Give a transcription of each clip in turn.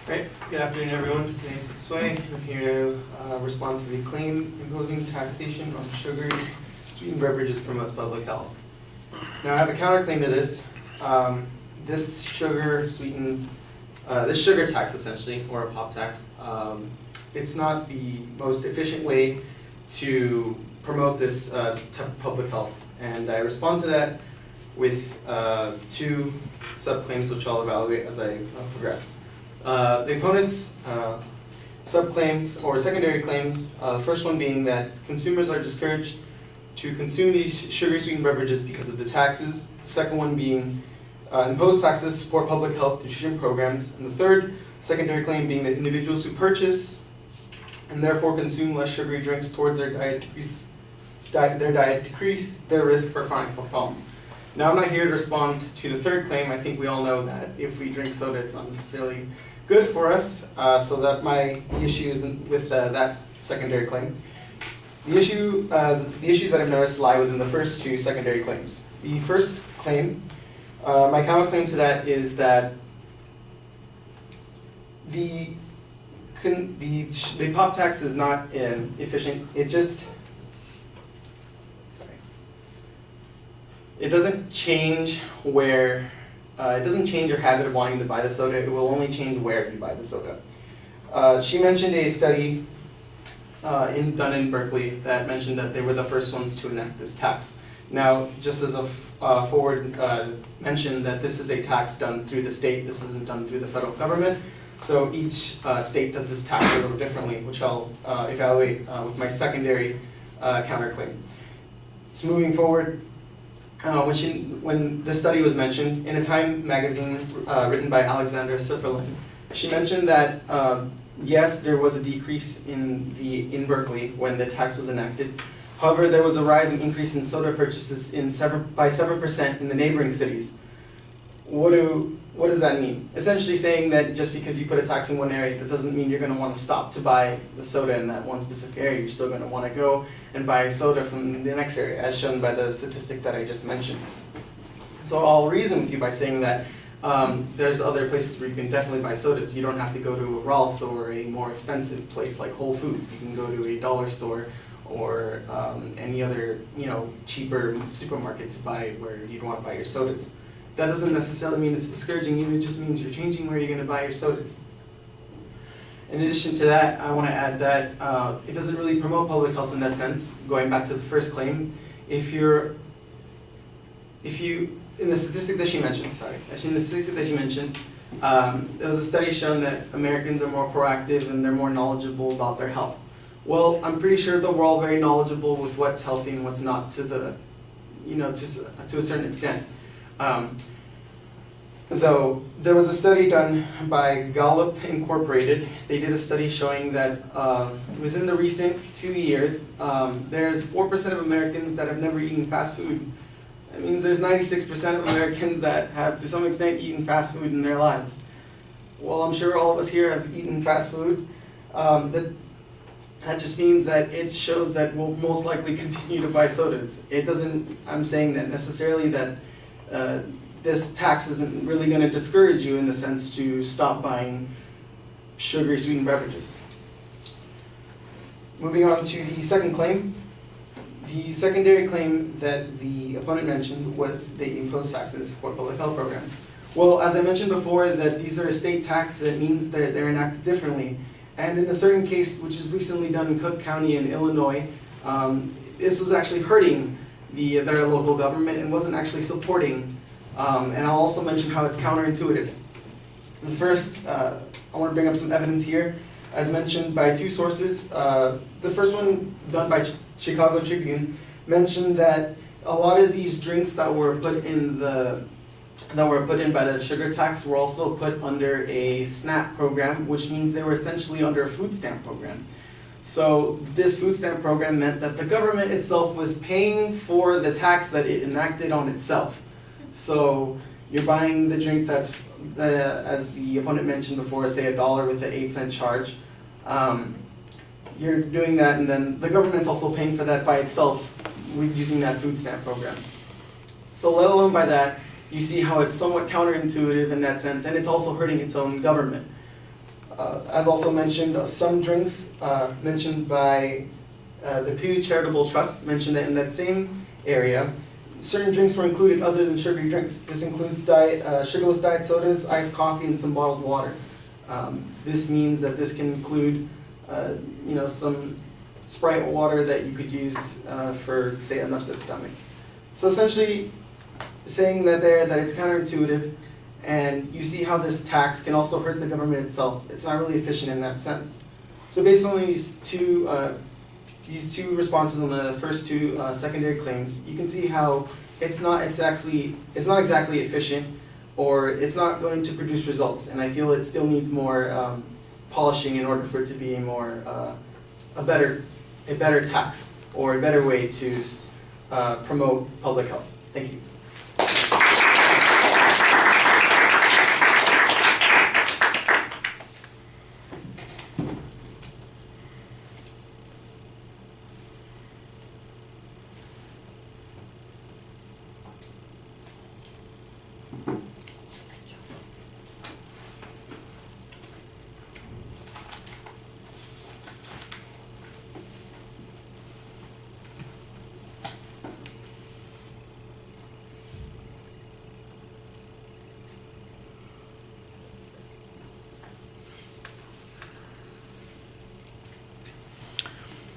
Right. Good afternoon, everyone. My name is Josue. I'm here to respond to the claim imposing taxation on sugary sweetened beverages promotes public health. Now, I have a counterclaim to this. This sugar tax, essentially, or a pop tax, it's not the most efficient way to promote this type of public health. And I respond to that with two subclaims, which I'll evaluate as I progress. The opponent's subclaims or secondary claims, first one being that consumers are discouraged to consume these sugar sweetened beverages because of the taxes. The second one being imposed taxes support public health nutrition programs. And the third secondary claim being that individuals who purchase and therefore consume less sugary drinks towards their diet decrease their risk for chronic health problems. Now, I'm not here to respond to the third claim. I think we all know that if we drink soda, it's not necessarily good for us, so that the issue isn't with that secondary claim. The issues that I've noticed lie within the first two secondary claims. The first claim, my counterclaim to that is that the pop tax is not efficient. It doesn't change where, it doesn't change your habit of wanting to buy the soda. It will only change where you buy the soda. She mentioned a study done in Berkeley that mentioned that they were the first ones to enact this tax. Now, just as a forward mention, that this is a tax done through the state. This isn't done through the federal government. So each state does this tax a little differently, which I'll evaluate with my secondary counterclaim. So moving forward, when the study was mentioned in a Time magazine written by Alexandra Sifferlin, she mentioned that yes, there was a decrease in Berkeley when the tax was enacted. However, there was a rise and increase in soda purchases by 7% in the neighboring cities. What does that mean? Essentially saying that just because you put a tax in one area, that doesn't mean you're going to want to stop to buy the soda in that one specific area. You're still going to want to go and buy soda from the next area, as shown by the statistic that I just mentioned. So I'll reason with you by saying that there's other places where you can definitely buy sodas. You don't have to go to a Ralph's or a more expensive place like Whole Foods. You can go to a dollar store or any other cheaper supermarket to buy where you'd want to buy your sodas. That doesn't necessarily mean it's discouraging you, it just means you're changing where you're going to buy your sodas. In addition to that, I want to add that it doesn't really promote public health in that sense. Going back to the first claim, in the statistic that she mentioned, there was a study showing that Americans are more proactive and they're more knowledgeable about their health. Well, I'm pretty sure that we're all very knowledgeable with what's healthy and what's not to a certain extent. Though there was a study done by Gallup Incorporated. They did a study showing that within the recent 2 years, there's 4% of Americans that have never eaten fast food. That means there's 96% of Americans that have to some extent eaten fast food in their lives. Well, I'm sure all of us here have eaten fast food. That just means that it shows that we'll most likely continue to buy sodas. I'm saying that necessarily that this tax isn't really going to discourage you in the sense to stop buying sugary sweetened beverages. Moving on to the second claim. The secondary claim that the opponent mentioned was they impose taxes for public health programs. Well, as I mentioned before, that these are a state tax, that means that they're enacted differently. And in a certain case, which is recently done in Cook County in Illinois, this was actually hurting their local government and wasn't actually supporting. And I'll also mention how it's counterintuitive. And first, I want to bring up some evidence here, as mentioned by two sources. The first one, done by Chicago Tribune, mentioned that a lot of these drinks that were put in by the sugar tax were also put under a SNAP program, which means they were essentially under a food stamp program. So this food stamp program meant that the government itself was paying for the tax that it enacted on itself. So you're buying the drink that's, as the opponent mentioned before, say $1 with the 8-cent charge. You're doing that, and then the government's also paying for that by itself using that food stamp program. So let alone by that, you see how it's somewhat counterintuitive in that sense, and it's also hurting its own government. As also mentioned, some drinks mentioned by the Pew Charitable Trust mentioned that in that same area, certain drinks were included other than sugary drinks. This includes sugarless diet sodas, iced coffee, and some bottled water. This means that this can include, some Sprite water that you could use for, say, an upset stomach. So essentially, saying that it's counterintuitive, and you see how this tax can also hurt the government itself. It's not really efficient in that sense. So based on these two responses on the first two secondary claims, you can see how it's not exactly efficient, or it's not going to produce results. And I feel it still needs more polishing in order for it to be a better tax, or a better way to promote public health. Thank you.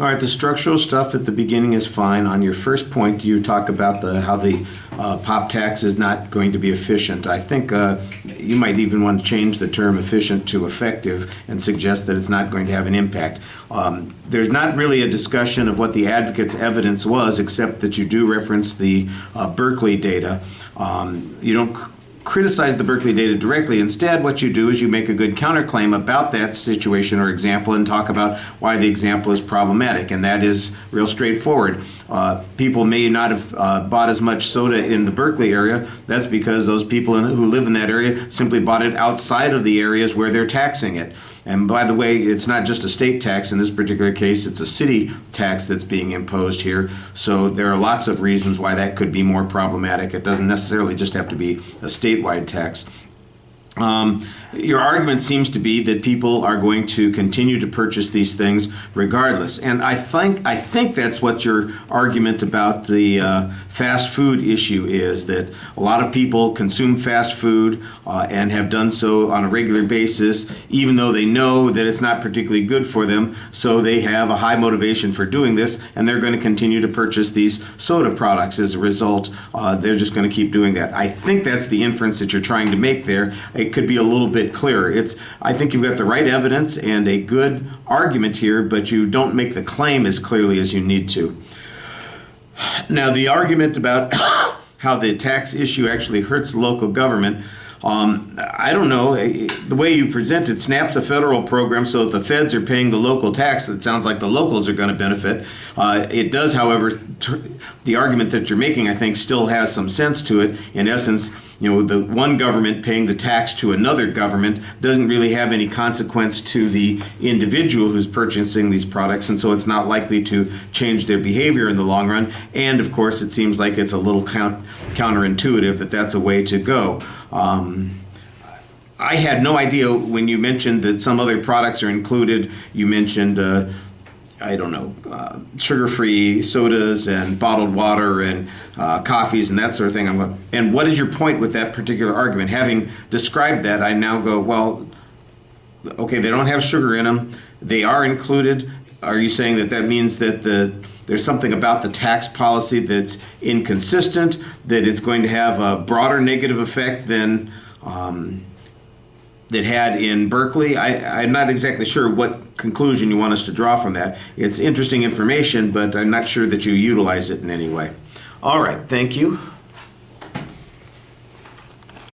All right, the structural stuff at the beginning is fine. On your first point, you talk about how the pop tax is not going to be efficient. I think you might even want to change the term efficient to effective and suggest that it's not going to have an impact. There's not really a discussion of what the advocate's evidence was, except that you do reference the Berkeley data. You don't criticize the Berkeley data directly. Instead, what you do is you make a good counterclaim about that situation or example and talk about why the example is problematic, and that is real straightforward. People may not have bought as much soda in the Berkeley area. That's because those people who live in that area simply bought it outside of the areas where they're taxing it. And by the way, it's not just a state tax in this particular case, it's a city tax that's being imposed here. So there are lots of reasons why that could be more problematic. It doesn't necessarily just have to be a statewide tax. Your argument seems to be that people are going to continue to purchase these things regardless, and I think that's what your argument about the fast food issue is, that a lot of people consume fast food and have done so on a regular basis, even though they know that it's not particularly good for them, so they have a high motivation for doing this, and they're going to continue to purchase these soda products. As a result, they're just going to keep doing that. I think that's the inference that you're trying to make there. It could be a little bit clearer. I think you've got the right evidence and a good argument here, but you don't make the claim as clearly as you need to. Now, the argument about how the tax issue actually hurts local government, I don't know. The way you present it snaps a federal program, so if the feds are paying the local tax, it sounds like the locals are going to benefit. It does, however, the argument that you're making, I think, still has some sense to it. In essence, the one government paying the tax to another government doesn't really have any consequence to the individual who's purchasing these products, and so it's not likely to change their behavior in the long run. And of course, it seems like it's a little counterintuitive that that's a way to go. I had no idea when you mentioned that some other products are included. You mentioned sugar-free sodas and bottled water and coffees and that sort of thing. And what is your point with that particular argument? Having described that, I now go, well, okay, they don't have sugar in them. They are included. Are you saying that means that there's something about the tax policy that's inconsistent, that it's going to have a broader negative effect than that had in Berkeley? I'm not exactly sure what conclusion you want us to draw from that. It's interesting information, but I'm not sure that you utilize it in any way. All right, thank you.